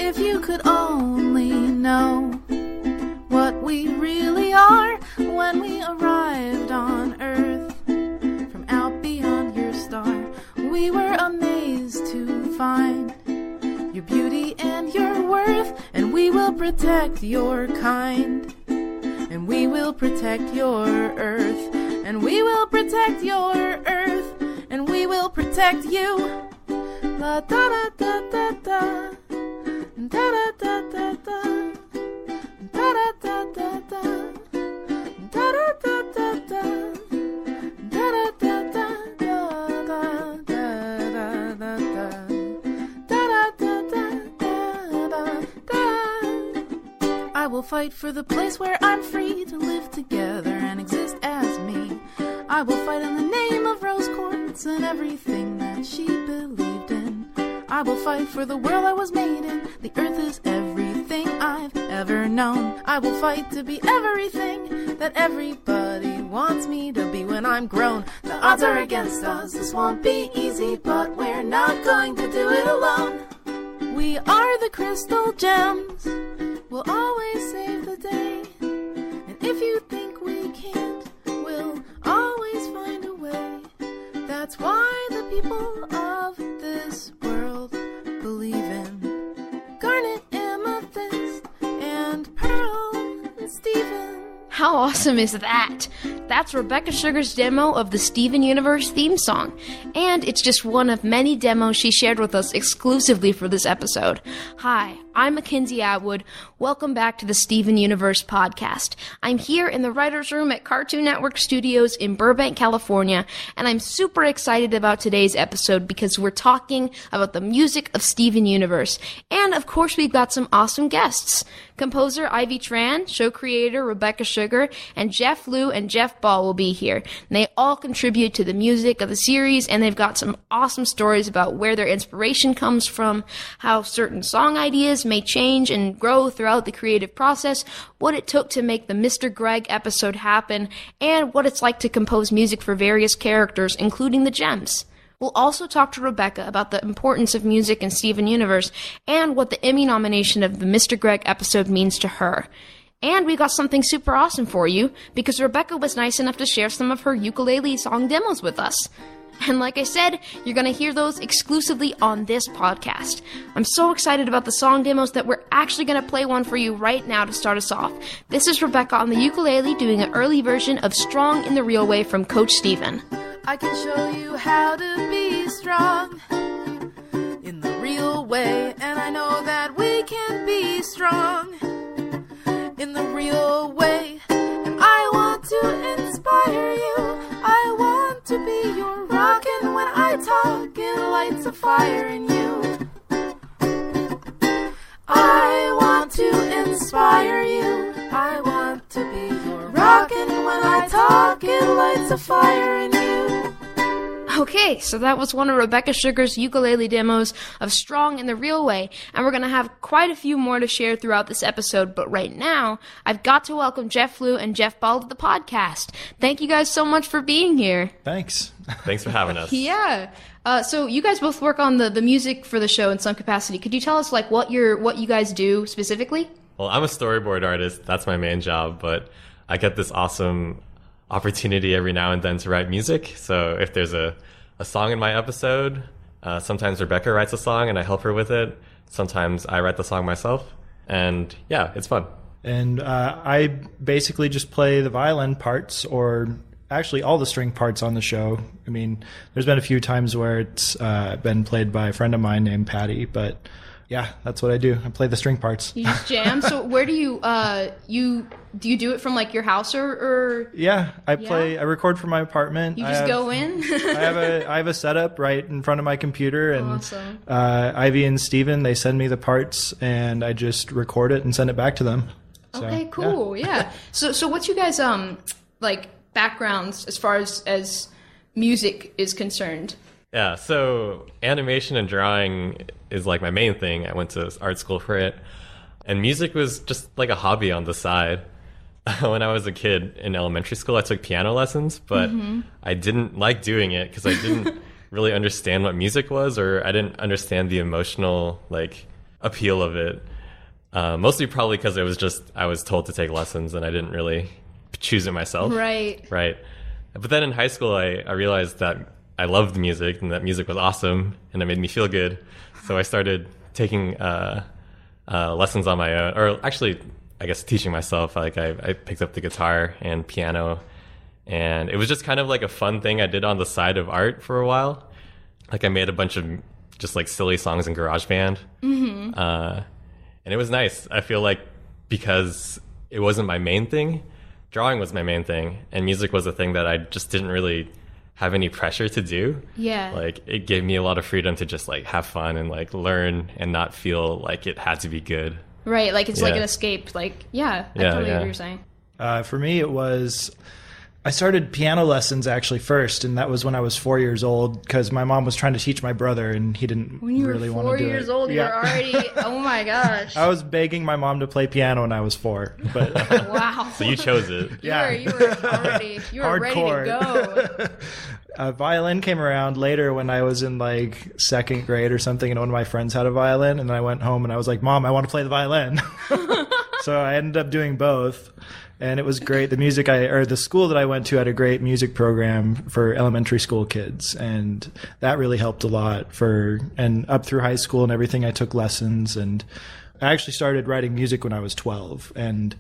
If you could only know what we really are when we arrived on Earth from out beyond your star, we were amazed to find your beauty and your worth, and we will protect your kind, and we will protect your Earth, and we will protect your Earth, and we will protect you. La da da da da da. Da da da da da. Da da da da da. Da da da da da. Da da da da da da da da da. Da da da da da. I will fight for the place where I'm free to live together and exist as me. I will fight in the name of rose quartz and everything that she believed in. I will fight for the world I was made in. The earth is everything I've ever known. I will fight to be everything that everybody wants me to be when I'm grown. The odds are against us, this won't be easy, but we're not going to do it alone. We are the crystal gems, we'll always save the day. And if you think we can't, we'll always find a way. That's why the people of this world believe in garnet, amethyst, and pearl, and Stephen. How awesome is that? That's Rebecca Sugar's demo of the Steven Universe theme song, and it's just one of many demos she shared with us exclusively for this episode. Hi, I'm McKenzie Atwood. Welcome back to the Steven Universe podcast. I'm here in the writer's room at Cartoon Network Studios in Burbank, California, and I'm super excited about today's episode because we're talking about the music of Steven Universe. And of course, we've got some awesome guests. Composer Ivy Tran, show creator Rebecca Sugar, and Jeff Liu and Jeff Ball will be here. And they all contribute to the music of the series, and they've got some awesome stories about where their inspiration comes from, how certain song ideas may change and grow throughout the creative process, what it took to make the Mr. Greg episode happen, and what it's like to compose music for various characters, including the Gems. We'll also talk to Rebecca about the importance of music in Steven Universe and what the Emmy nomination of the Mr. Greg episode means to her. And we got something super awesome for you because Rebecca was nice enough to share some of her ukulele song demos with us. And like I said, you're going to hear those exclusively on this podcast. I'm so excited about the song demos that we're actually going to play one for you right now to start us off. This is Rebecca on the ukulele doing an early version of Strong in the Real Way from Coach Steven. I can show you how to be strong in the real way, and I know that we can be strong in the real way. And I want to inspire you, I want to be your rock, and when I talk it lights a fire in you. I want to inspire you, I want to be your rock, and when I talk it lights a fire in you. Okay, so that was one of Rebecca Sugar's ukulele demos of Strong in the Real Way, and we're going to have quite a few more to share throughout this episode, but right now, I've got to welcome Jeff Liu and Jeff Ball to the podcast. Thank you guys so much for being here. Thanks. Thanks for having us. Yeah. So you guys both work on the music for the show in some capacity. Could you tell us like what you guys do specifically? Well, I'm a storyboard artist. That's my main job, but I get this awesome opportunity every now and then to write music. So if there's a song in my episode, sometimes Rebecca writes a song and I help her with it. Sometimes I write the song myself. And yeah, it's fun. And I basically just play the violin parts, or actually all the string parts on the show. I mean, there's been a few times where it's been played by a friend of mine named Patty, but yeah, that's what I do. I play the string parts. You just jam. So where do you do you do it from like your house or? Yeah, I record from my apartment. You just go in? I have a setup right in front of my computer, and awesome. Ivy and Steven, they send me the parts and I just record it and send it back to them. So, okay, cool. Yeah. So what's you guys like backgrounds as far as music is concerned? Yeah, so animation and drawing is like my main thing. I went to art school for it. And music was just like a hobby on the side. When I was a kid in elementary school, I took piano lessons, but I didn't like doing it because I didn't really understand what music was, or I didn't understand the emotional appeal of it. Mostly probably because I was told to take lessons and I didn't really choose it myself. Right. Right. But then in high school, I realized that I loved music and that music was awesome and it made me feel good. So I started taking lessons on my own, or actually, I guess teaching myself. Like I picked up the guitar and piano, and it was just kind of like a fun thing I did on the side of art for a while. Like I made a bunch of just like silly songs in GarageBand. Mm-hmm. And it was nice. I feel like because it wasn't my main thing, drawing was my main thing, and music was a thing that I just didn't really have any pressure to do. Yeah. Like it gave me a lot of freedom to just like have fun and like learn and not feel like it had to be good. Right. Like it's like an escape. Like, I totally hear what you're saying. For me, it was, I started piano lessons actually first, and that was when I was 4 years old because my mom was trying to teach my brother and he didn't really want to do it. When you were 4 years old, you were already, oh my gosh. I was begging my mom to play piano when I was 4. But wow. So you chose it. Yeah. You were ready to go. Violin came around later when I was in like second grade or something, and one of my friends had a violin, and I went home and I was like, Mom, I want to play the violin. So I ended up doing both. And it was great. The school that I went to had a great music program for elementary school kids, and that really helped a lot and up through high school and everything. I took lessons, and I actually started writing music when I was 12, and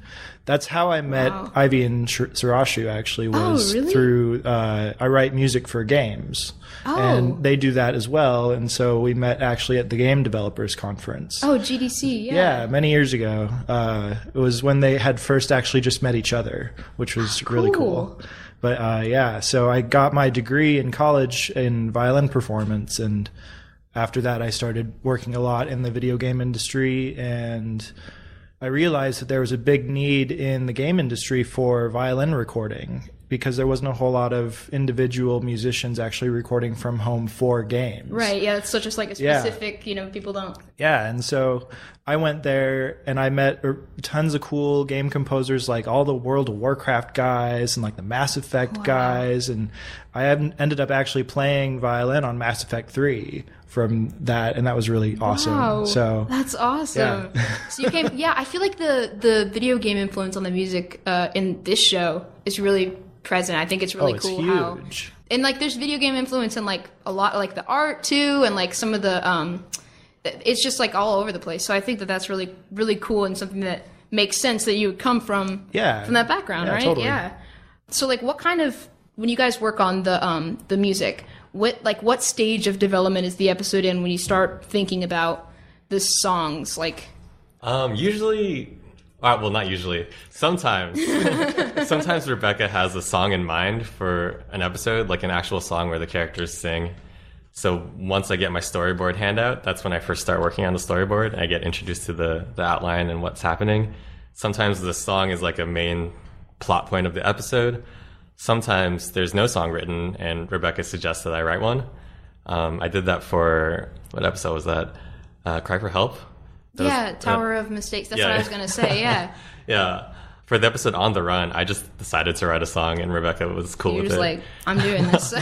that's how I met Ivy and Surashu. Actually, was through I write music for games, and they do that as well. And so we met actually at the Game Developers Conference. Oh, GDC, yeah. Yeah, many years ago. It was when they had first actually just met each other, which was really cool. But so I got my degree in college in violin performance, and after that, I started working a lot in the video game industry, and I realized that there was a big need in the game industry for violin recording because there wasn't a whole lot of individual musicians actually recording from home for games. Right, yeah, it's such a specific, people don't. Yeah, and so I went there and I met tons of cool game composers, like all the World of Warcraft guys and like the Mass Effect guys, and I ended up actually playing violin on Mass Effect 3 from that, and that was really awesome. Wow, so that's awesome. Yeah. So you came, I feel like the video game influence on the music in this show is really present. I think it's really cool huge. And like there's video game influence in like a lot, like the art too, and like some of the it's just like all over the place. So I think that's really, really cool and something that makes sense that you would come from that background, right? Totally. Yeah. So like what kind of, when you guys work on the music, what stage of development is the episode in when you start thinking about the songs? Like usually, well, not usually. Sometimes Rebecca has a song in mind for an episode, like an actual song where the characters sing. So once I get my storyboard handout, that's when I first start working on the storyboard. I get introduced to the outline and what's happening. Sometimes the song is like a main plot point of the episode. Sometimes there's no song written and Rebecca suggests that I write one. I did that for, what episode was that? Cry for Help? Tower of Mistakes. That's what I was going to say, yeah. Yeah. For the episode On the Run, I just decided to write a song, and Rebecca was cool with it. You're just like, I'm doing this, so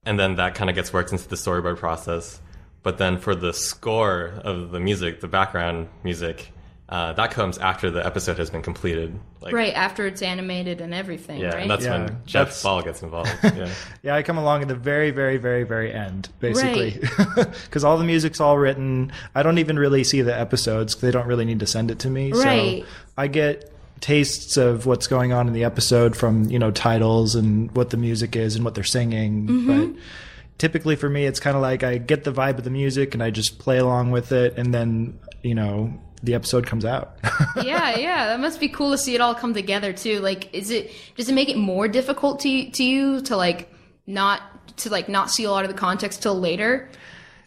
and then that kind of gets worked into the storyboard process. But then for the score of the music, the background music, that comes after the episode has been completed. Like, right, after it's animated and everything, right? And that's when Jeff Ball gets involved. Yeah. Yeah, I come along at the very, very, very, very end, basically. Because all the music's all written. I don't even really see the episodes because they don't really need to send it to me. Right. So I get tastes of what's going on in the episode from, titles and what the music is and what they're singing. Mm-hmm. But typically for me, it's kind of like I get the vibe of the music and I just play along with it, and then, the episode comes out. yeah, that must be cool to see it all come together too. Like, does it make it more difficult to you to not see a lot of the context till later?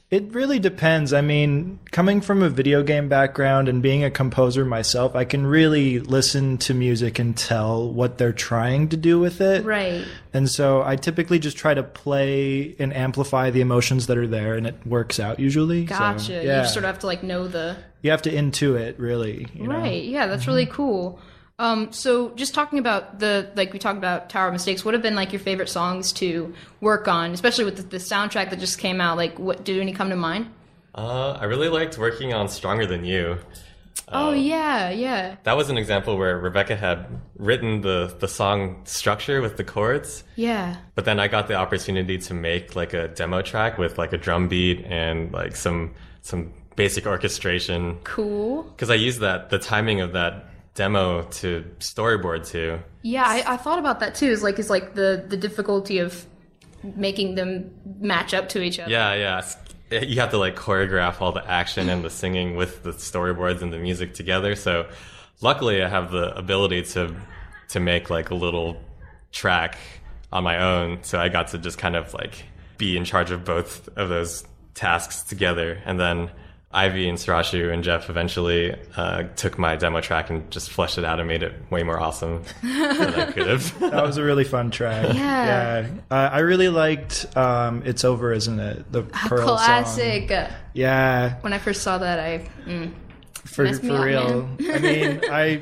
It really depends. I mean, coming from a video game background and being a composer myself, I can really listen to music and tell what they're trying to do with it. Right. And so I typically just try to play and amplify the emotions that are there, and it works out usually. Gotcha. So, yeah. You sort of have to know the... You have to intuit, really. Right. Yeah, that's really cool. So just talking about we talked about Tower of Mistakes, what have been your favorite songs to work on, especially with the soundtrack that just came out? Did any come to mind? I really liked working on Stronger Than You. Oh, yeah. That was an example where Rebecca had written the song structure with the chords. Yeah. But then I got the opportunity to make like a demo track with like a drum beat and like some basic orchestration. Cool. Because I used the timing of that demo to storyboard too. Yeah, I thought about that too. Is like the difficulty of making them match up to each other. Yeah. You have to like choreograph all the action and the singing with the storyboards and the music together. So luckily I have the ability to make like a little track on my own. So I got to just kind of like be in charge of both of those tasks together. And then Ivy and Surashu and Jeff eventually took my demo track and just fleshed it out and made it way more awesome than I could have. That was a really fun track. Yeah. I really liked It's Over, Isn't It? The Pearl classic. song. Yeah. When I first saw that, For Messed me up, real. I mean, I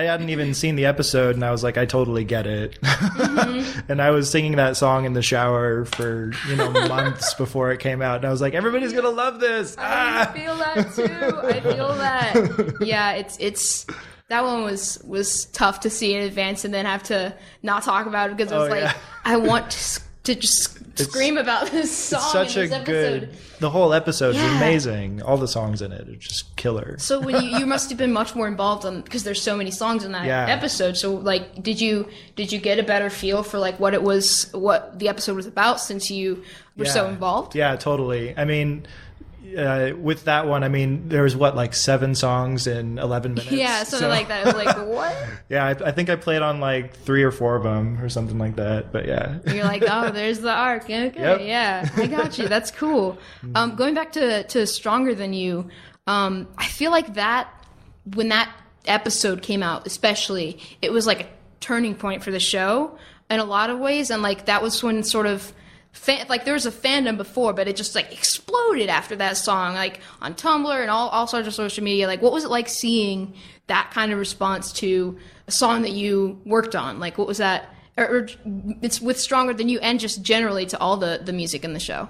hadn't even seen the episode, and I was like, I totally get it. Mm-hmm. And I was singing that song in the shower for months before it came out, and I was like, everybody's gonna love this. I feel that too. I feel that. Yeah, it's that one was tough to see in advance and then have to not talk about it because it was I want to just scream about this song. It's such in this a episode. good. The whole episode's amazing. All the songs in it are just killer. So when you must have been much more involved because there's so many songs in that episode. So like, did you get a better feel for like what the episode was about since you were so involved? Yeah, totally. I mean, with that one, I mean, there was like 7 songs in 11 minutes. Yeah, something like that. I was like, what? Yeah, I think I played on like 3 or 4 of them or something like that. But yeah. You're like, oh, there's the arc. Okay, yeah, I got you. That's cool. Going back to Stronger Than You, I feel like that when that episode came out, especially, it was like a turning point for the show in a lot of ways, and like that was when sort of. Like there was a fandom before, but it just like exploded after that song, like on Tumblr and all sorts of social media. Like, what was it like seeing that kind of response to a song that you worked on? Like, what was that? Or it's with Stronger Than You, and just generally to all the music in the show.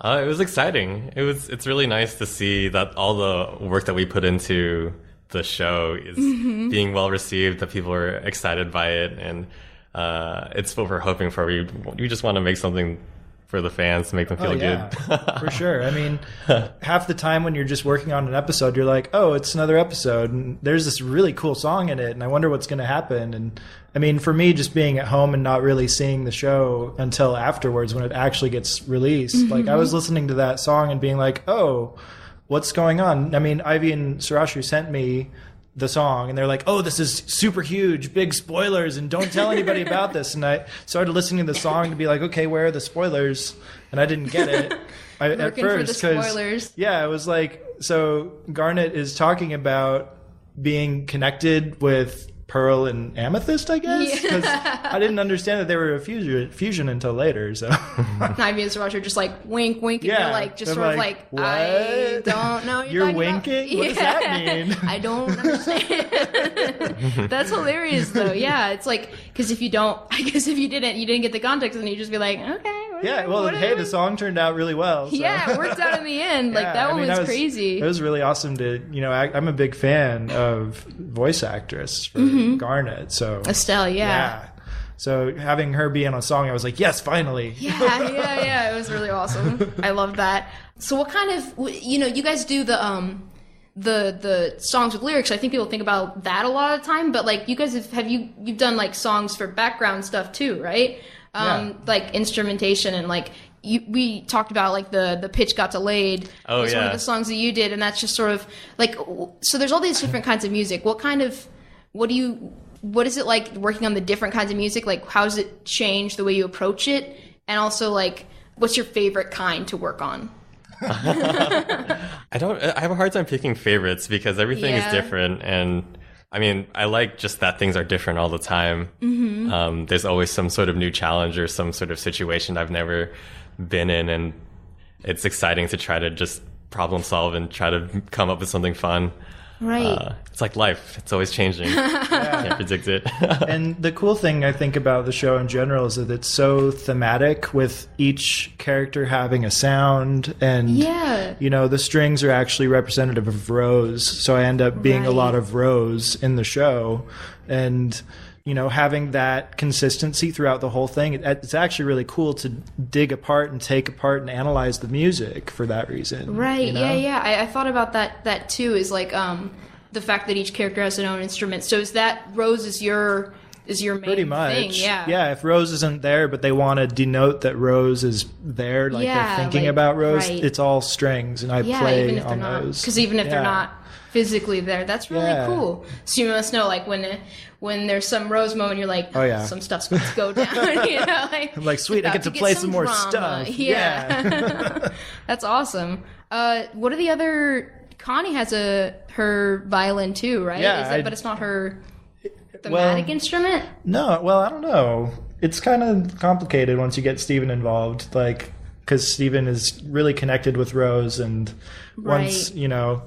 It was exciting. It's really nice to see that all the work that we put into the show is being well received, that people are excited by it, and it's what we're hoping for. We just want to make something for the fans to make them feel good. For sure. I mean, half the time when you're just working on an episode, you're like, oh, it's another episode, and there's this really cool song in it, and I wonder what's going to happen. And I mean, for me, just being at home and not really seeing the show until afterwards when it actually gets released, like I was listening to that song and being like, oh, what's going on? I mean, Ivy and Surashu sent me the song and they're like, oh, this is super huge, big spoilers, and don't tell anybody about this. And I started listening to the song to be like, okay, where are the spoilers? And I didn't get it at first. For the spoilers. Yeah, it was like, so Garnet is talking about being connected with Pearl and Amethyst, I guess, because I didn't understand that they were a fusion until later. So Ivy and Surashu are just like wink, wink, and you're like just sort of like, what? I don't know. What you're winking. About. What does that mean? I don't understand. That's hilarious, though. Yeah, it's like because if you didn't get the context, then you just be like, okay. Yeah, well, hey, the song turned out really well. So. Yeah, it worked out in the end. Like that one was crazy. It was really awesome to, I'm a big fan of voice actress for Garnet. So Estelle, yeah. So having her be on a song, I was like, yes, finally. Yeah. It was really awesome. I loved that. So what kind of, you guys do the songs with lyrics. I think people think about that a lot of the time, but like you guys you've done like songs for background stuff too, right? Like instrumentation and like we talked about like the pitch got delayed. Oh, was one of the songs that you did, and that's just sort of like, so there's all these different kinds of music. What is it like working on the different kinds of music? Like how does it change the way you approach it? And also like what's your favorite kind to work on? I have a hard time picking favorites because everything is different, and I mean, I like just that things are different all the time. There's always some sort of new challenge or some sort of situation I've never been in, and it's exciting to try to just problem solve and try to come up with something fun. Right. It's like life. It's always changing. Can't predict it. And the cool thing I think about the show in general is that it's so thematic, with each character having a sound, and you know, the strings are actually representative of Rose, so I end up being a lot of Rose in the show, and you know, having that consistency throughout the whole thing, it's actually really cool to dig apart and take apart and analyze the music for that reason. Right. You know? Yeah. I thought about that too. Is like the fact that each character has their own instrument. So is that Rose is your main pretty much thing? Yeah. Yeah. If Rose isn't there, but they want to denote that Rose is there, like they're thinking about Rose, it's all strings, and I play even if on they're not, those. because even if they're not physically there, that's really cool. So you must know, like when there's some Rose moment, you're like, some stuff's going to go down. You know, like, I'm like, sweet, I get to play some more drama. stuff. Yeah. That's awesome. What are the other? Connie has her violin too, right? Yeah, but it's not her thematic instrument. No, well, I don't know. It's kind of complicated once you get Steven involved, like, because Steven is really connected with Rose, and once you know.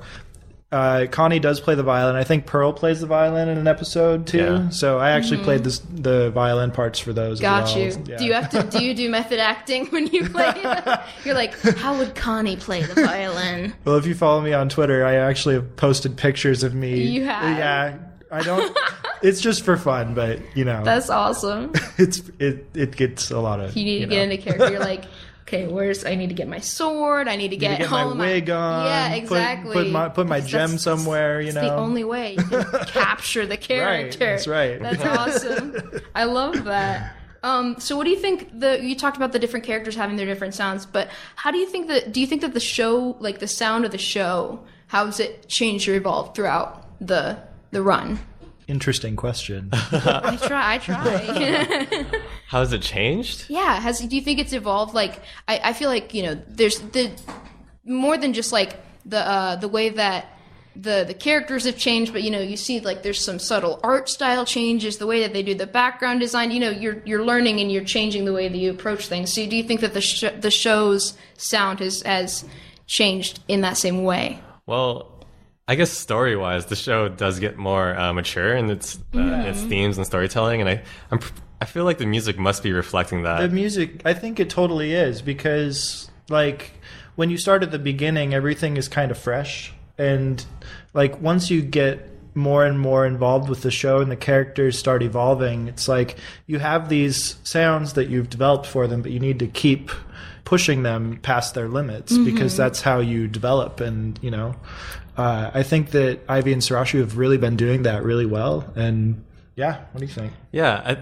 Connie does play the violin. I think Pearl plays the violin in an episode too. Yeah. So I actually played the violin parts for those. Got as well. you. Yeah. Do you have to? Do you do method acting when you play? You're like, how would Connie play the violin? Well, if you follow me on Twitter, I actually have posted pictures of me. You have? Yeah. I don't. It's just for fun, but you know. That's awesome. It gets a lot of. You need to get into character. You're like, okay, I need to get my sword. I need to get my wig on. Yeah, exactly. Put my gem somewhere. You know, it's the only way you can capture the character. Right, that's right. That's awesome. I love that. So what do you think? You talked about the different characters having their different sounds, but how do you think that? Do you think that the show, like the sound of the show, how has it changed or evolved throughout the run? Interesting question. I try. How has it changed? Yeah, do you think it's evolved? Like, I feel like, you know, there's more than just like the way that the characters have changed, but you know, you see like there's some subtle art style changes, the way that they do the background design. You know, you're learning and you're changing the way that you approach things. So do you think that the show's sound has changed in that same way? Well, I guess story-wise, the show does get more mature in its themes and storytelling, and I feel like the music must be reflecting that. The music, I think it totally is, because like when you start at the beginning, everything is kind of fresh, and like once you get more and more involved with the show and the characters start evolving, it's like you have these sounds that you've developed for them, but you need to keep pushing them past their limits, because that's how you develop. And you know, I think that Ivy and Sarashu have really been doing that really well. And yeah, what do you think? Yeah,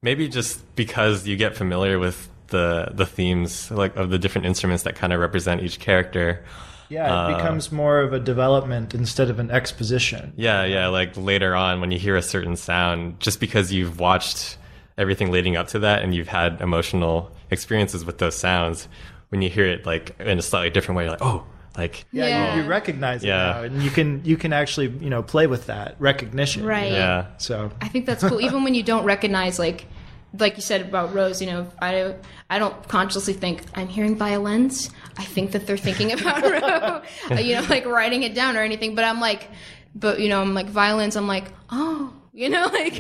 maybe just because you get familiar with the themes, like of the different instruments that kind of represent each character. Yeah, it becomes more of a development instead of an exposition. Yeah, like later on when you hear a certain sound, just because you've watched everything leading up to that and you've had emotional experiences with those sounds, when you hear it like in a slightly different way, you're like, oh, like you recognize it now, and you can actually, you know, play with that recognition. Right. You know? Yeah. So I think that's cool. Even when you don't recognize, like you said about Rose, you know, I don't consciously think I'm hearing violins. I think that they're thinking about Rose, you know, like writing it down or anything. But I'm like violins. I'm like, oh. You know, like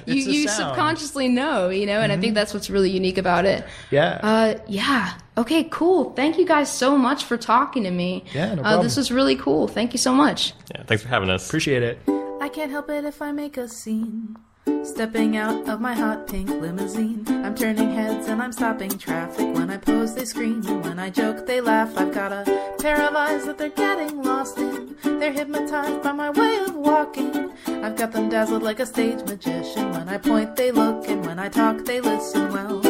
you subconsciously know, you know, and I think that's what's really unique about it. Yeah. Okay, cool. Thank you guys so much for talking to me. Yeah, no problem. This was really cool. Thank you so much. Yeah, thanks for having us. Appreciate it. I can't help it if I make a scene. Stepping out of my hot pink limousine, I'm turning heads and I'm stopping traffic. When I pose, they scream, and when I joke, they laugh. I've got a pair of eyes that they're getting lost in. They're hypnotized by my way of walking. I've got them dazzled like a stage magician. When I point, they look, and when I talk, they listen well.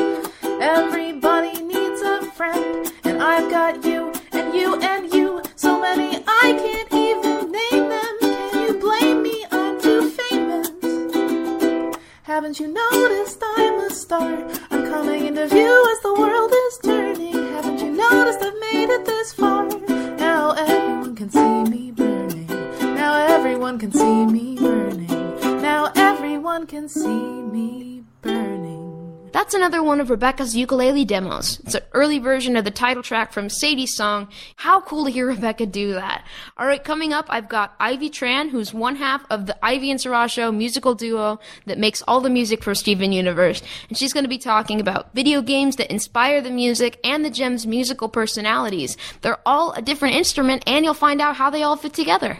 Everybody needs a friend, and I've got you, and you, and you. So many I can't even name them. Can you blame me? I'm too famous. Haven't you noticed I'm a star? I'm coming into view as the world is turning. Haven't you noticed I've made it this far? Now everyone can see me burning. Now everyone can see me burning. Now everyone can see me burning. That's another one of Rebecca's ukulele demos. It's an early version of the title track from Sadie's song. How cool to hear Rebecca do that. All right, coming up, I've got Ivy Tran, who's one half of the Ivy and Sarasho musical duo that makes all the music for Steven Universe. And she's going to be talking about video games that inspire the music and the Gem's musical personalities. They're all a different instrument, and you'll find out how they all fit together.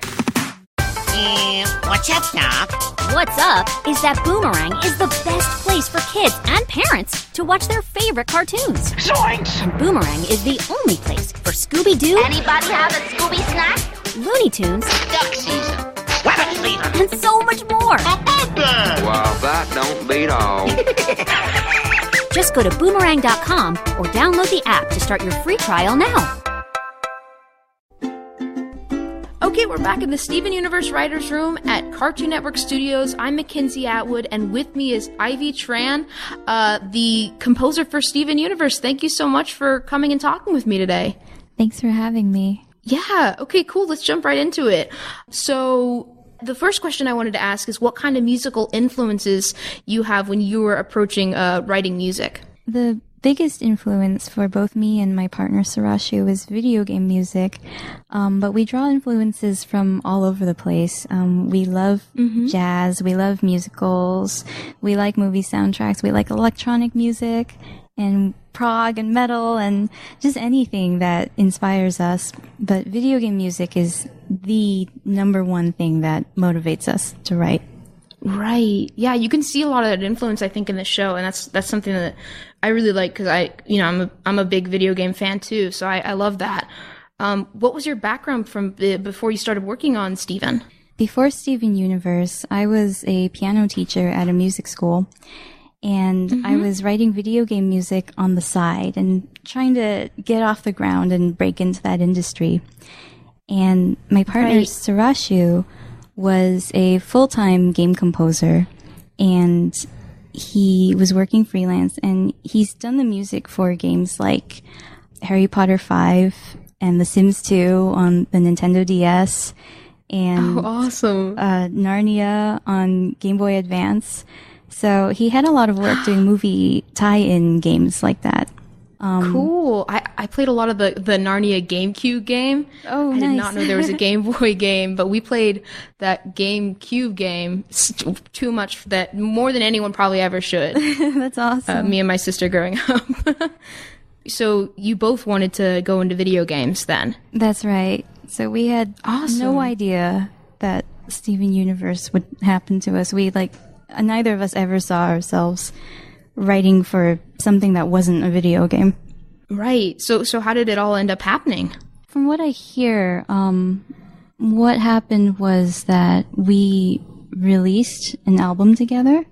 What's up, Doc? What's up is that Boomerang is the best place for kids and parents to watch their favorite cartoons. Zoinks! And Boomerang is the only place for Scooby-Doo. Anybody have a Scooby snack? Looney Tunes. Duck season. Rabbit season. And so much more. About that! Well, that don't beat all. Just go to boomerang.com or download the app to start your free trial now. Okay, we're back in the Steven Universe Writers Room at Cartoon Network Studios. I'm McKenzie Atwood, and with me is Ivy Tran, the composer for Steven Universe. Thank you so much for coming and talking with me today. Thanks for having me. Yeah, okay, cool. Let's jump right into it. So, the first question I wanted to ask is what kind of musical influences you have when you were approaching writing music? The biggest influence for both me and my partner Sarashu was video game music, but we draw influences from all over the place. We love jazz, we love musicals, we like movie soundtracks, we like electronic music and prog and metal and just anything that inspires us. But video game music is the number one thing that motivates us to write. Right. Yeah, you can see a lot of that influence, I think, in the show, and that's something that I really like because I'm a big video game fan too, so I love that. What was your background from before you started working on Steven? Before Steven Universe, I was a piano teacher at a music school, and I was writing video game music on the side and trying to get off the ground and break into that industry. And my partner Sarashu was a full-time game composer, and he was working freelance, and he's done the music for games like Harry Potter 5 and The Sims 2 on the Nintendo DS, and awesome. Narnia on Game Boy Advance. So he had a lot of work doing movie tie-in games like that. Cool. I played a lot of the Narnia GameCube game. Oh, I nice. did not know there was a Game Boy game, but we played that GameCube game too much, that more than anyone probably ever should. That's awesome. Me and my sister growing up. So you both wanted to go into video games then? That's right. So we had no idea that Steven Universe would happen to us. Neither of us ever saw ourselves writing for something that wasn't a video game. Right. So how did it all end up happening? From what I hear, what happened was that we released an album together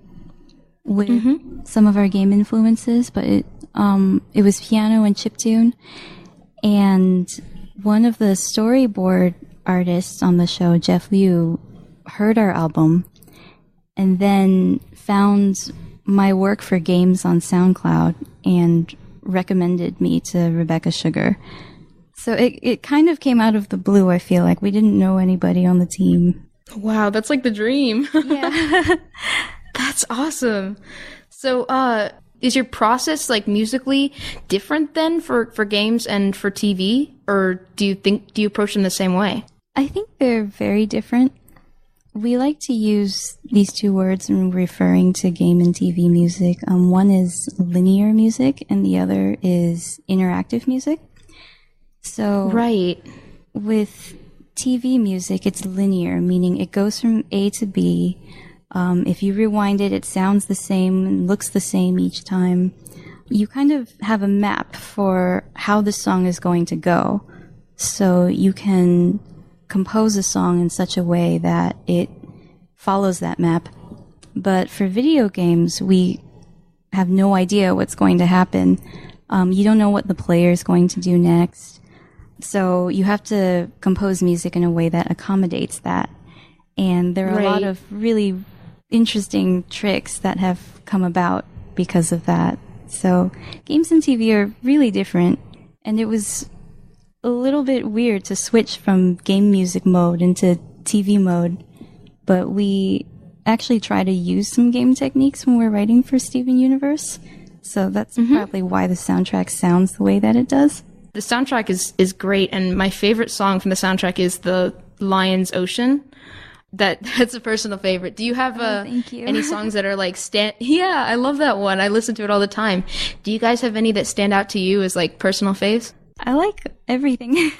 with some of our game influences, but it was piano and chiptune. And one of the storyboard artists on the show, Jeff Liu, heard our album and then found my work for games on SoundCloud and recommended me to Rebecca Sugar. So it kind of came out of the blue, I feel like. We didn't know anybody on the team. Wow, that's like the dream. Yeah. That's awesome. So, is your process like musically different then for games and for TV? Or do you approach them the same way? I think they're very different. We like to use these two words when referring to game and TV music. One is linear music and the other is interactive music. So right. With TV music, it's linear, meaning it goes from A to B. If you rewind it, it sounds the same and looks the same each time. You kind of have a map for how the song is going to go. So you can compose a song in such a way that it follows that map. But for video games, we have no idea what's going to happen. You don't know what the player is going to do next. So you have to compose music in a way that accommodates that. And there are a lot of really interesting tricks that have come about because of that. So games and TV are really different. And it was a little bit weird to switch from game music mode into TV mode, but we actually try to use some game techniques when we're writing for Steven Universe. So that's probably why the soundtrack sounds the way that it does. The soundtrack is great, and my favorite song from the soundtrack is the Lion's Ocean. That's a personal favorite. Do you have thank you. any songs that are like Yeah, I love that one. I listen to it all the time. Do you guys have any that stand out to you as like personal faves? I like everything.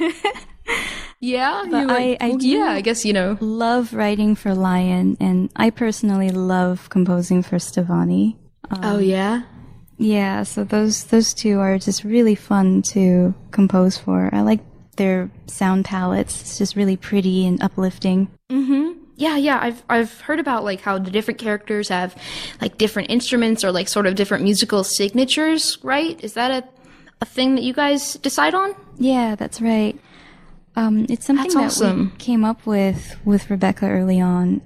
Yeah, but I guess love writing for Lion, and I personally love composing for Stevani. Oh yeah. Yeah, so those two are just really fun to compose for. I like their sound palettes. It's just really pretty and uplifting. Yeah. I've heard about like how the different characters have like different instruments or like sort of different musical signatures, right? Is that a thing that you guys decide on? Yeah, that's right. It's something that we came up with Rebecca early on.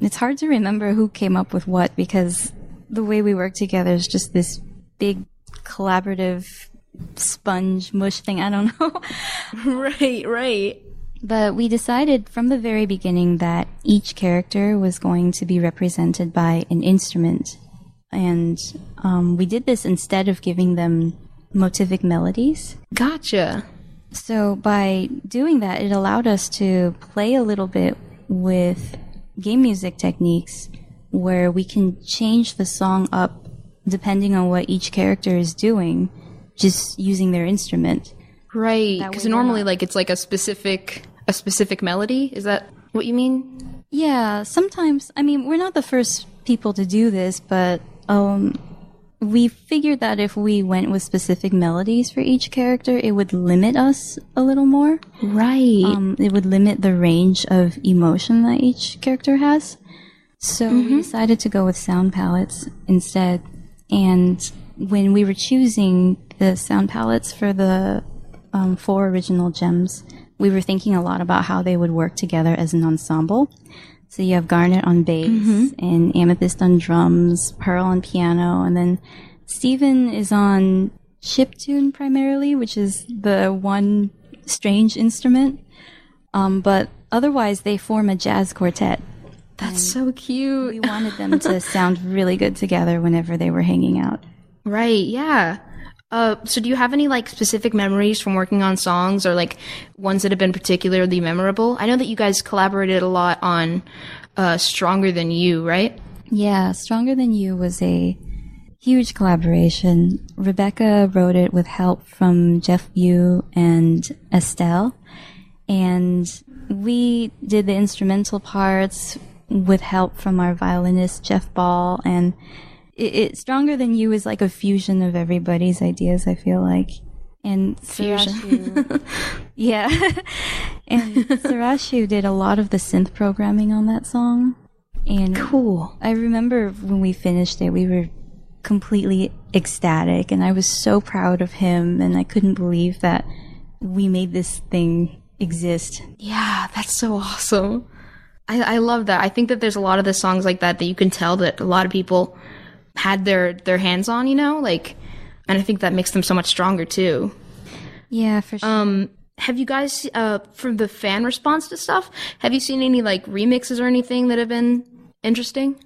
It's hard to remember who came up with what because the way we work together is just this big collaborative sponge mush thing. I don't know. Right. But we decided from the very beginning that each character was going to be represented by an instrument. And we did this instead of giving them motivic melodies. Gotcha. So by doing that, it allowed us to play a little bit with game music techniques where we can change the song up depending on what each character is doing, just using their instrument. Right, because normally like it's like a specific melody. Is that what you mean? Yeah, sometimes. I mean, we're not the first people to do this, but we figured that if we went with specific melodies for each character, it would limit us a little more. Right. It would limit the range of emotion that each character has. So we decided to go with sound palettes instead. And when we were choosing the sound palettes for the 4 original gems, we were thinking a lot about how they would work together as an ensemble. So you have Garnet on bass and Amethyst on drums, Pearl on piano, and then Steven is on chiptune primarily, which is the one strange instrument. But otherwise, they form a jazz quartet. That's so cute. We wanted them to sound really good together whenever they were hanging out. Right, yeah. So do you have any like specific memories from working on songs or like ones that have been particularly memorable? I know that you guys collaborated a lot on Stronger Than You, right? Yeah, Stronger Than You was a huge collaboration. Rebecca wrote it with help from Jeff Liu and Estelle. And we did the instrumental parts with help from our violinist, Jeff Ball, and Stronger Than You is like a fusion of everybody's ideas, I feel like. And Sarashu, yeah. And Sarashu did a lot of the synth programming on that song. And cool. I remember when we finished it, we were completely ecstatic, and I was so proud of him, and I couldn't believe that we made this thing exist. Yeah, that's so awesome. I love that. I think that there's a lot of the songs like that you can tell that a lot of people had their hands on, like, and I think that makes them so much stronger too. Yeah, for sure. Have you guys, from the fan response to stuff, have you seen any like remixes or anything that have been interesting?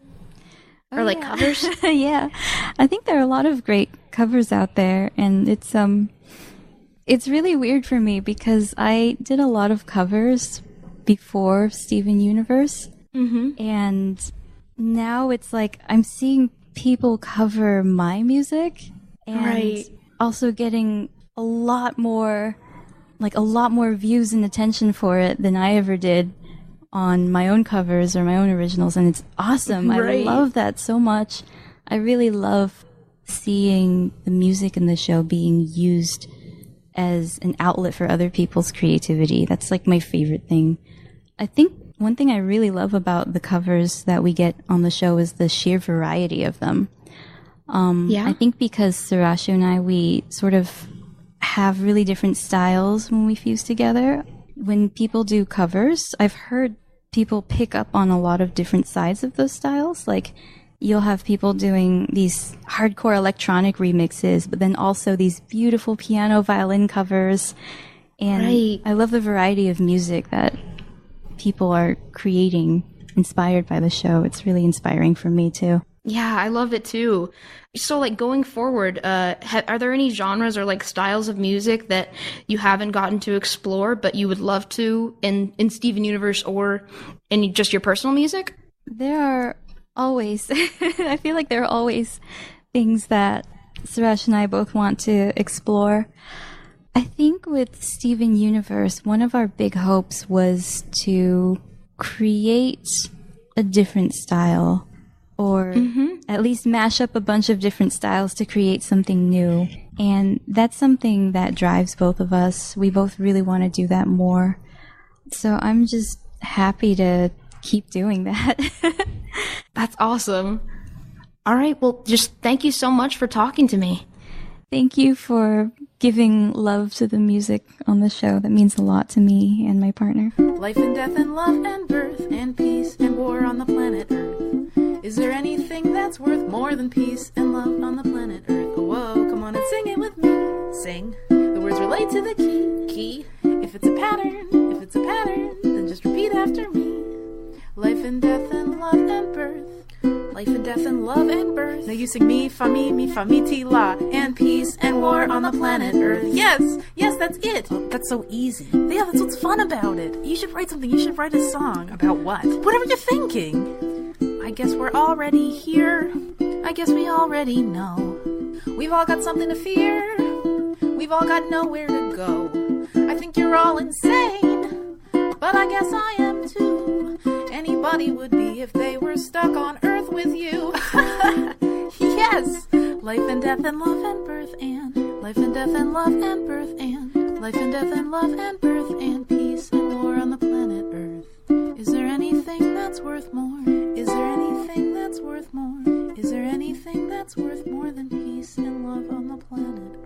Or like covers? Yeah. I think there are a lot of great covers out there, and it's really weird for me because I did a lot of covers before Steven Universe. And now it's like I'm seeing people cover my music and also getting a lot more views and attention for it than I ever did on my own covers or my own originals, and it's awesome. I love that so much. I really love seeing the music in the show being used as an outlet for other people's creativity. That's like my favorite thing. I think one thing I really love about the covers that we get on the show is the sheer variety of them. I think because Sarashu and I, we sort of have really different styles when we fuse together. When people do covers, I've heard people pick up on a lot of different sides of those styles. Like, you'll have people doing these hardcore electronic remixes, but then also these beautiful piano violin covers. And I love the variety of music that people are creating inspired by the show. It's really inspiring for me too. Yeah, I love it too. So, like, going forward, are there any genres or like styles of music that you haven't gotten to explore, but you would love to in Steven Universe or in just your personal music? There are always, I feel like there are always things that Suresh and I both want to explore. I think with Steven Universe, one of our big hopes was to create a different style, or at least mash up a bunch of different styles to create something new. And that's something that drives both of us. We both really want to do that more. So I'm just happy to keep doing that. That's awesome. All right, well, just thank you so much for talking to me. Thank you for giving love to the music on the show. That means a lot to me and my partner. Life and death and love and birth and peace and war on the planet Earth. Is there anything that's worth more than peace and love on the planet Earth? Oh, whoa, come on and sing it with me. Sing. The words relate to the key. If it's a pattern, then just repeat after me. Life and death and love and birth. Life and death and love and birth. Now you sing me, fa, mi, ti, la. And peace and war on the planet Earth. Yes, that's it. Oh, that's so easy. Yeah, that's what's fun about it. You should write something. You should write a song. About what? Whatever you're thinking. I guess we're already here. I guess we already know. We've all got something to fear. We've all got nowhere to go. I think you're all insane, but I guess I am too. Anybody would be if they were stuck on Earth with you. Yes! Life and death and love and birth and life and death and love and birth and life and death and love and birth and peace and war on the planet Earth. Is there anything that's worth more? Is there anything that's worth more? Is there anything that's worth more than peace and love on the planet Earth?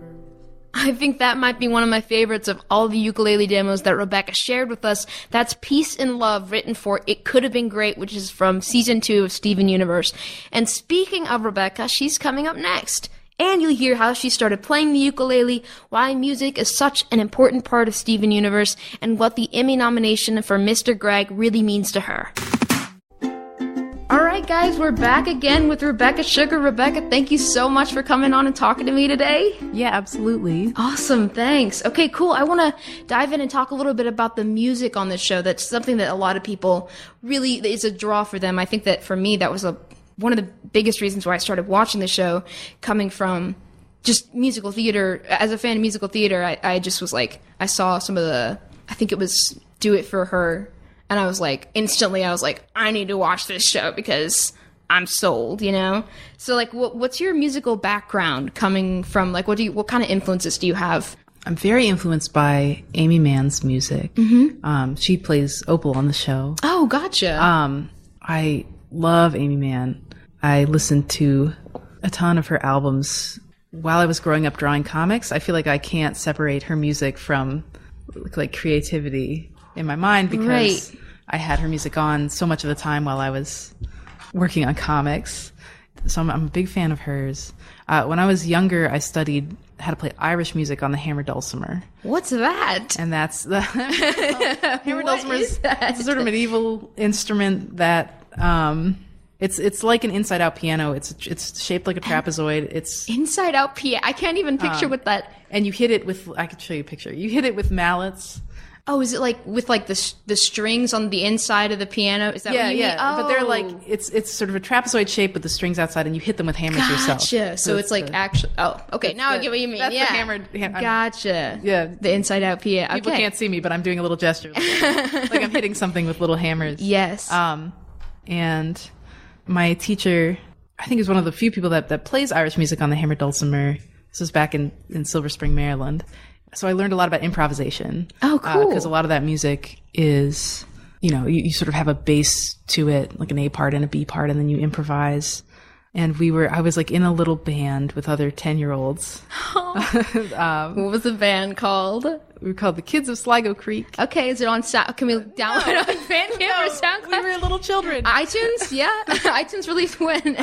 I think that might be one of my favorites of all the ukulele demos that Rebecca shared with us. That's Peace and Love, written for It Could Have Been Great, which is from Season 2 of Steven Universe. And speaking of Rebecca, she's coming up next. And you'll hear how she started playing the ukulele, why music is such an important part of Steven Universe, and what the Emmy nomination for Mr. Greg really means to her. Alright guys, we're back again with Rebecca Sugar. Rebecca, thank you so much for coming on and talking to me today. Yeah, absolutely. Awesome, thanks. Okay, cool. I want to dive in and talk a little bit about the music on this show. That's something that a lot of people really is a draw for them. I think that for me, that was one of the biggest reasons why I started watching the show, coming from just musical theater. As a fan of musical theater, I just was like, I saw some of I think it was Do It For Her. And I was like, instantly, I need to watch this show because I'm sold, you know? So, like, what's your musical background coming from? Like, what kind of influences do you have? I'm very influenced by Amy Mann's music. Mm-hmm. She plays Opal on the show. Oh, gotcha. I love Amy Mann. I listened to a ton of her albums while I was growing up drawing comics. I feel like I can't separate her music from, like, creativity in my mind because I had her music on so much of the time while I was working on comics. So I'm a big fan of hers. When I was younger, I studied how to play Irish music on the hammer dulcimer. What's that? And that's the hammer dulcimer is a sort of medieval instrument that it's like an inside-out piano. It's shaped like a trapezoid. It's inside-out piano. I can't even picture what that. And you hit it with. I could show you a picture. You hit it with mallets. Oh, is it like with like the strings on the inside of the piano? Is that what you mean? Oh. But they're like it's sort of a trapezoid shape with the strings outside, and you hit them with hammers yourself. Gotcha. So it's like actually. Oh, okay. Now I get what you mean. That's yeah. the hammered. Gotcha. Yeah. The inside out piano. People can't see me, but I'm doing a little gesture, like I'm hitting something with little hammers. Yes. And my teacher, I think, is one of the few people that plays Irish music on the hammer dulcimer. This was back in Silver Spring, Maryland. So I learned a lot about improvisation. Oh, cool. Because a lot of that music is, you sort of have a bass to it, like an A part and a B part, and then you improvise. And I was like in a little band with other 10-year-olds. What was the band called? We were called the Kids of Sligo Creek. Okay, is it on Can we download it on Bandcamp or SoundCloud? We were little children. iTunes, yeah. iTunes released when?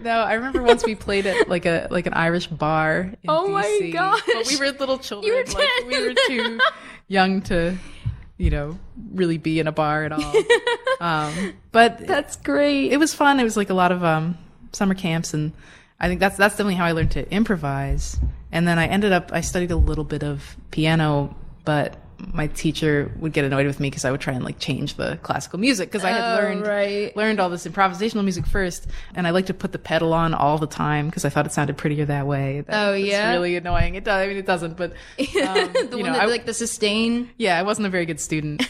No, I remember once we played at like an Irish bar in oh DC. My gosh. But we were little children. You were 10. Like, we were too young to, really be in a bar at all. But that's great. It was fun. It was like a lot of summer camps, and I think that's definitely how I learned to improvise. And then I studied a little bit of piano, but my teacher would get annoyed with me because I would try and like change the classical music because I had learned all this improvisational music first, and I like to put the pedal on all the time because I thought it sounded prettier that way. It's really annoying. It does. I mean, it doesn't, but like the sustain. Yeah, I wasn't a very good student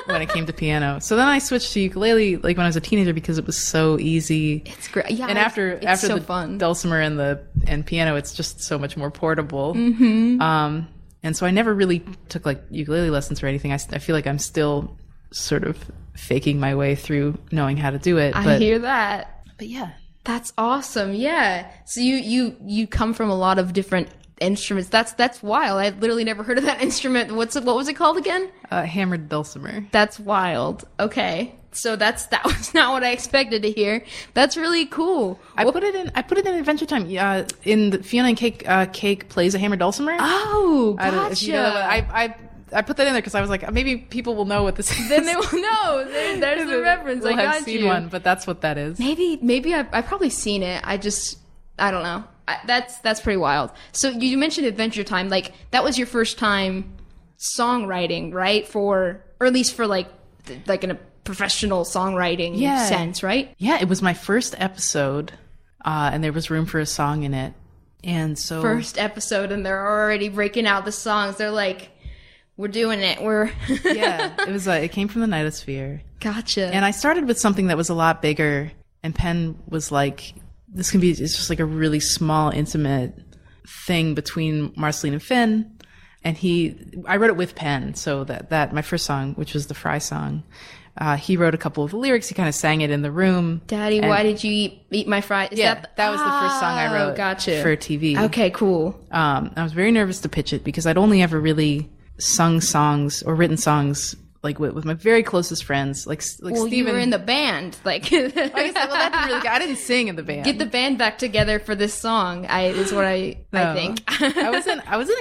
when it came to piano. So then I switched to ukulele like when I was a teenager because it was so easy. It's great. Yeah, and after so the fun. dulcimer and piano, it's just so much more portable. Mm-hmm. And so I never really took like ukulele lessons or anything. I feel like I'm still sort of faking my way through knowing how to do it. I hear that. But yeah. That's awesome. Yeah. So you come from a lot of different instruments. That's wild. I literally never heard of that instrument. What was it called again? Hammered dulcimer. That's wild. Okay. So that was not what I expected to hear. That's really cool. I put it in Adventure Time. Yeah, in the Fiona and Cake plays a hammered dulcimer. Oh, gotcha. I don't know if you know that, I put that in there because I was like, maybe people will know what this is. Then they will know. There's the reference. I got seen one, but that's what that is. Maybe I've probably seen it. I don't know. That's pretty wild. So you mentioned Adventure Time. Like that was your first time songwriting, right? Or at least for like in a professional songwriting sense, right? Yeah, it was my first episode, and there was room for a song in it. And so first episode, and they're already breaking out the songs. They're like, we're doing it. It was it came from the Nightosphere. Gotcha. And I started with something that was a lot bigger, and Penn was like, it's just like a really small, intimate thing between Marceline and Finn. And I wrote it with Penn, so that my first song, which was the Fry song, he wrote a couple of the lyrics. He kind of sang it in the room. Daddy, why did you eat my fries? That was the first song I wrote for TV. Okay, cool. I was very nervous to pitch it because I'd only ever really sung songs or written songs like with my very closest friends, like Steven. You were in the band, like. I guess that didn't really. I didn't sing in the band. Get the band back together for this song. Is what I think. I was in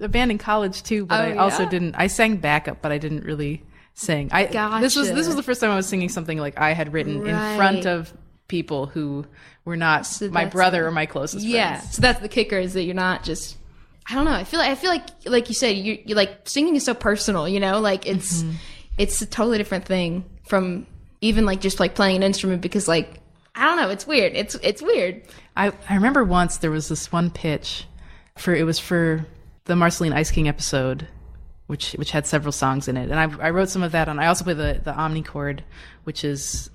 a band in college too, but I also didn't. I sang backup, but I didn't really sing. Gotcha. This was the first time I was singing something like I had written in front of people who were not my brother or my closest friends. Yeah, so that's the kicker, is that you're not just. I don't know. I feel like you said, you like singing is so personal, you know, like it's a totally different thing from even like just like playing an instrument, because like, I don't know. It's weird. It's weird. I remember once there was this one pitch for the Marceline Ice King episode, which had several songs in it. And I wrote some of that on. I also play the omnichord, which is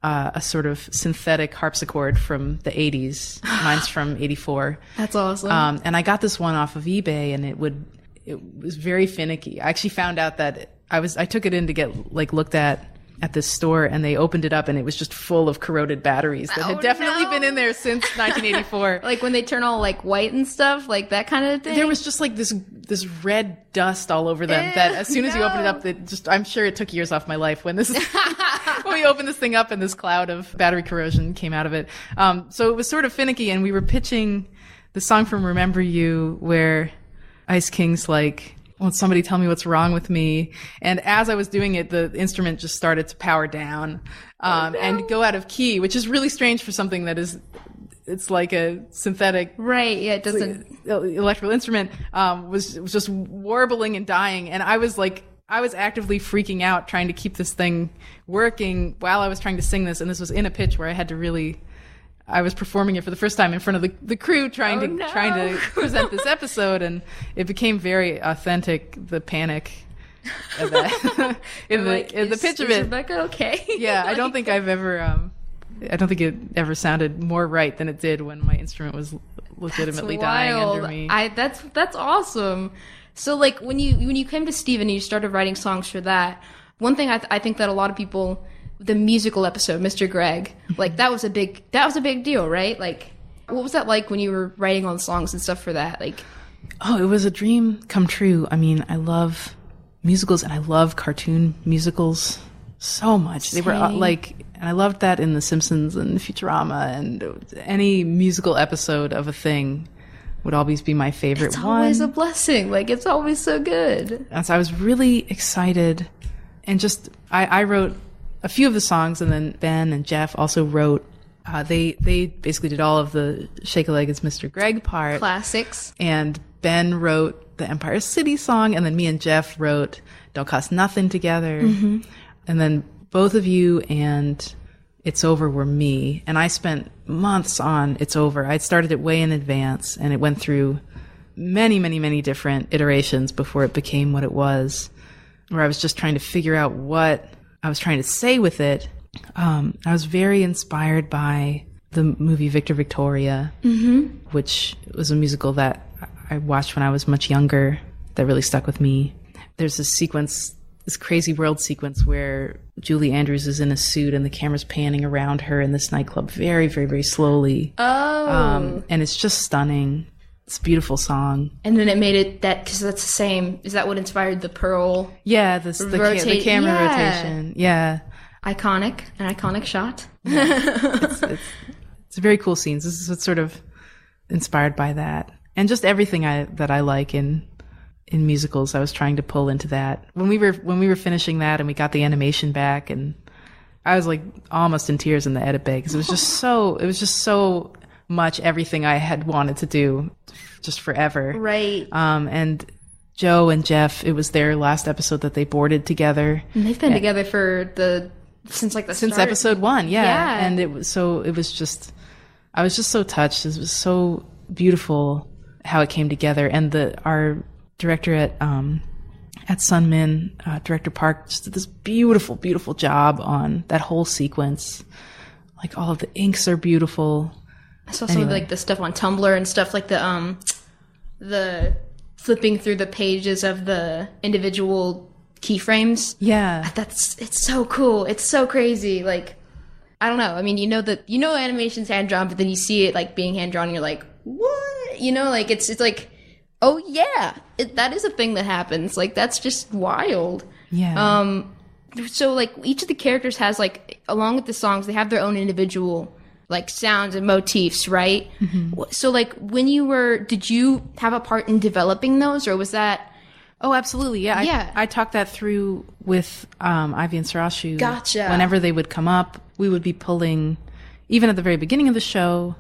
a sort of synthetic harpsichord from the 80s. Mine's from 84. That's awesome. And I got this one off of eBay, and it was very finicky. I actually found out that I took it in to get like looked at this store, and they opened it up, and it was just full of corroded batteries that had definitely been in there since 1984. Like when they turn all like white and stuff, like that kind of thing. There was just like this red dust all over them that as soon as you open it up, I'm sure it took years off my life when when we opened this thing up and this cloud of battery corrosion came out of it. So it was sort of finicky, and we were pitching the song from Remember You where Ice King's like, won't somebody tell me what's wrong with me? And as I was doing it, the instrument just started to power down and go out of key, which is really strange for something that it's like a synthetic. Right, yeah, it doesn't. Electrical instrument was just warbling and dying. And I was actively freaking out trying to keep this thing working while I was trying to sing this. And this was in a pitch where I was performing it for the first time in front of the crew trying to present this episode, and it became very authentic, the panic of that in the pitch of it. Is Rebecca okay? Yeah, I don't think it ever sounded more right than it did when my instrument was legitimately dying under me. That's awesome. So like when you came to Steve and you started writing songs for that, one thing I think that a lot of people, the musical episode, Mr. Greg, like that was a big deal, right? Like, what was that like when you were writing on songs and stuff for that? Like, it was a dream come true. I mean, I love musicals and I love cartoon musicals so much. Same. They were and I loved that in The Simpsons and Futurama, and any musical episode of a thing would always be my favorite one. It's always a blessing. Like, it's always so good. And so I was really excited, and just I wrote a few of the songs, and then Ben and Jeff also wrote They basically did all of the Shake a Leg, It's Mr. Greg part. Classics. And Ben wrote the Empire City song, and then me and Jeff wrote Don't Cost Nothing together. And then both of you and It's Over were me. And I spent months on It's Over. I started it way in advance, and it went through many, many, many different iterations before it became what it was, where I was just trying to figure out what I was trying to say with it. I was very inspired by the movie Victor Victoria, which was a musical that I watched when I was much younger that really stuck with me. There's this sequence, this crazy world sequence where Julie Andrews is in a suit and the camera's panning around her in this nightclub very, very, very slowly. And it's just stunning. It's a beautiful song. And then it made it that, because that's the same. Is that what inspired the Pearl? Yeah, the camera rotation. Yeah. An iconic shot. It's very cool scenes. This is what's sort of inspired by that. And just everything that I like in musicals, I was trying to pull into that. When we were finishing that and we got the animation back, and I was like almost in tears in the edit bay, because it was just so much everything I had wanted to do just forever. Right. And Joe and Jeff, it was their last episode that they boarded together. And they've been together since episode 1. Yeah. And I was just so touched. It was so beautiful how it came together. And our director at Sunmin, Director Park, just did this beautiful, beautiful job on that whole sequence. Like, all of the inks are beautiful. I saw some of the stuff on Tumblr and stuff, like the flipping through the pages of the individual keyframes. Yeah. It's so cool. It's so crazy. Like, I don't know. I mean, animation's hand drawn, but then you see it like being hand drawn and you're like, what? Like it's like, oh yeah, that is a thing that happens. Like, that's just wild. Yeah. So like each of the characters has, like, along with the songs, they have their own individual like sounds and motifs, right? So like did you have a part in developing those, or was that? Oh, absolutely. Yeah. Yeah. I talked that through with Ivy and Sarashu. Gotcha. Whenever they would come up, we would be pulling, even at the very beginning of the show,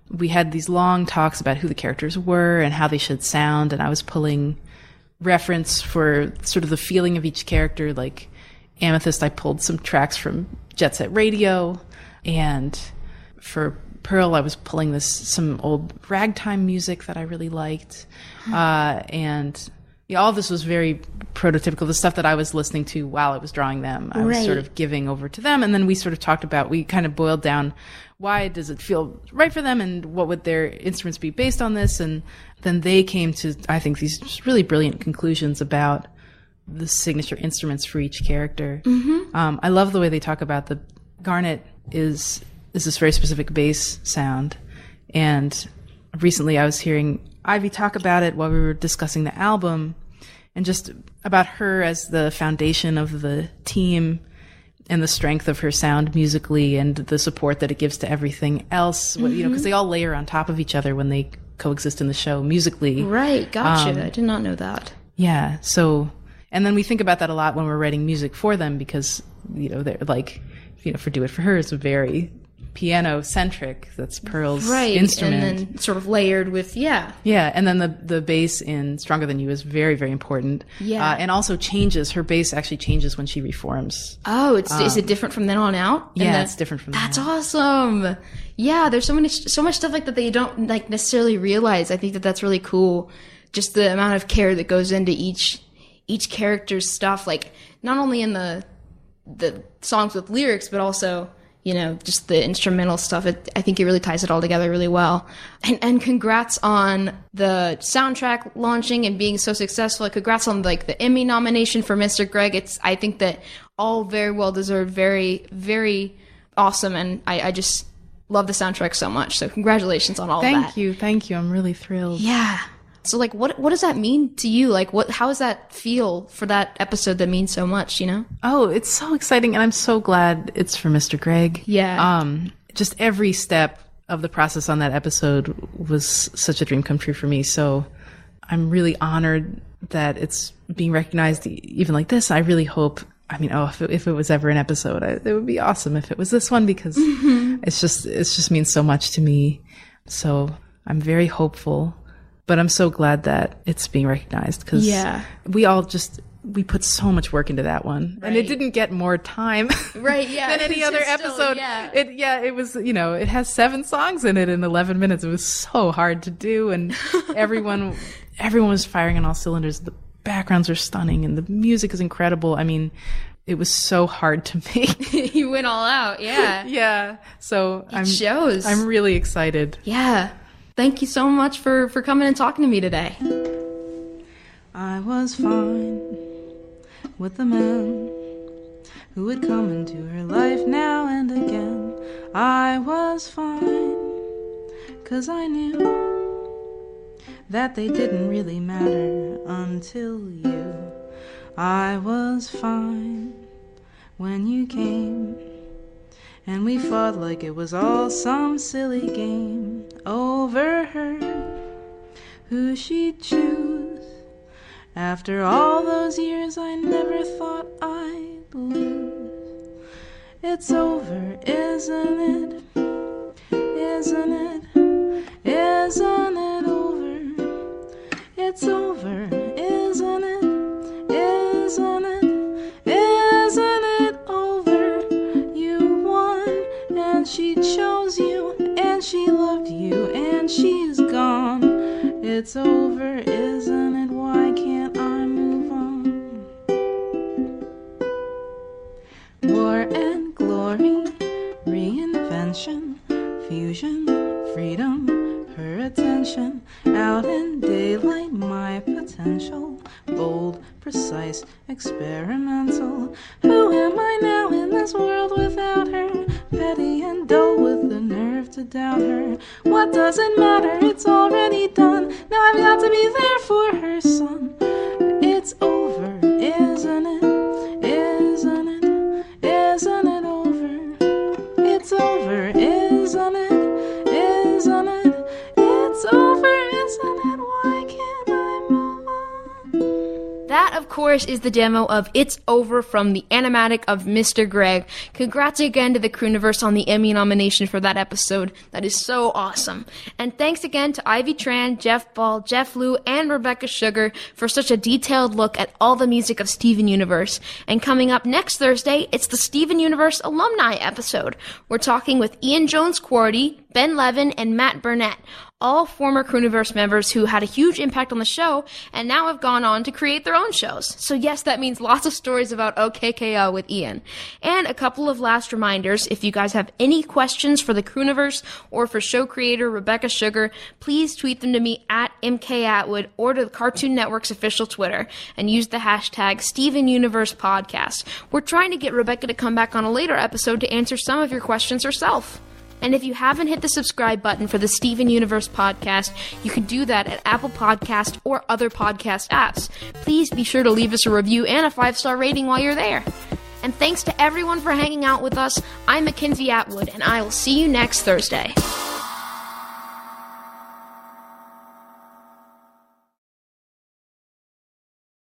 we had these long talks about who the characters were and how they should sound. And I was pulling reference for sort of the feeling of each character. Like Amethyst, I pulled some tracks from Jet Set Radio, and for Pearl, I was pulling some old ragtime music that I really liked. And all of this was very prototypical, the stuff that I was listening to while I was drawing them. I was sort of giving over to them. And then we sort of talked about, we kind of boiled down, why does it feel right for them, and what would their instruments be based on this? And then they came to, I think, these just really brilliant conclusions about the signature instruments for each character. I love the way they talk about the Garnet is this very specific bass sound. And recently I was hearing Ivy talk about it while we were discussing the album, and just about her as the foundation of the team and the strength of her sound musically and the support that it gives to everything else, because they all layer on top of each other when they coexist in the show musically. Right. Gotcha. I did not know that. Yeah. So, and then we think about that a lot when we're writing music for them, because, they're like, for Do It For Her is very piano centric. That's Pearl's instrument, and then sort of layered with and then the bass in Stronger Than You is very, very important. And also changes. Her bass actually changes when she reforms. Oh, is it different from then on out? It's different from then on. That's awesome. Yeah, there's so much stuff like that you don't like necessarily realize. I think that's really cool. Just the amount of care that goes into each character's stuff, like not only in the songs with lyrics, but also just the instrumental stuff. I think it really ties it all together really well. And congrats on the soundtrack launching and being so successful. Congrats on the Emmy nomination for Mr. Greg. I think that all very well deserved, very, very awesome. And I just love the soundtrack so much. So congratulations on all of that. Thank you. I'm really thrilled. Yeah. So what does that mean to you? How does that feel for that episode that means so much, Oh, it's so exciting, and I'm so glad it's for Mr. Greg. Yeah. Just every step of the process on that episode was such a dream come true for me. So I'm really honored that it's being recognized even like this. I really hope, if it was ever an episode, it would be awesome if it was this one, because It's just means so much to me. So I'm very hopeful, but I'm so glad that it's being recognized because we put so much work into that one, and it didn't get more time than any other episode. It was, it has 7 songs in it in 11 minutes. It was so hard to do, and everyone was firing on all cylinders. The backgrounds are stunning, and the music is incredible. I mean, it was so hard to make. You went all out, yeah. Yeah. So shows. I'm really excited. Yeah. Thank you so much for coming and talking to me today. I was fine with the man who would come into her life now and again. I was fine, 'cause I knew that they didn't really matter until you. I was fine when you came, and we fought like it was all some silly game over her, who she'd choose. After all those years, I never thought I'd lose. It's over, isn't it? Isn't it? Isn't it over? It's over, isn't it? Isn't it? Isn't it over? You won, and she chose you, and she loved you, and she's gone. It's over, isn't it? Why can't I move on? War and glory, reinvention, fusion, freedom, her attention, out in daylight, my potential, bold, precise, experimental. Who am I now in this world without her? Petty and dull with the nerve to doubt her. What does it matter? It's already done. Now I've got to be there for her son. It's over, isn't it? Isn't it? Isn't it over? It's over, isn't it? Isn't it? It's over, isn't it? Why can't I move on? That, of course, is the demo of It's Over from the animatic of Mr. Greg. Congrats again to the Crooniverse on the Emmy nomination for that episode. That is so awesome. And thanks again to Ivy Tran, Jeff Ball, Jeff Liu, and Rebecca Sugar for such a detailed look at all the music of Steven Universe. And coming up next Thursday, it's the Steven Universe alumni episode. We're talking with Ian Jones-Quartey, Ben Levin, and Matt Burnett, all former Crooniverse members who had a huge impact on the show and now have gone on to create their own shows. So yes, that means lots of stories about OKKO with Ian. And a couple of last reminders, if you guys have any questions for the Crooniverse or for show creator Rebecca Sugar, please tweet them to me at MK Atwood or to the Cartoon Network's official Twitter and use the hashtag Steven Universe Podcast. We're trying to get Rebecca to come back on a later episode to answer some of your questions herself. And if you haven't hit the subscribe button for the Steven Universe podcast, you can do that at Apple Podcast or other podcast apps. Please be sure to leave us a review and a 5-star rating while you're there. And thanks to everyone for hanging out with us. I'm McKenzie Atwood, and I will see you next Thursday.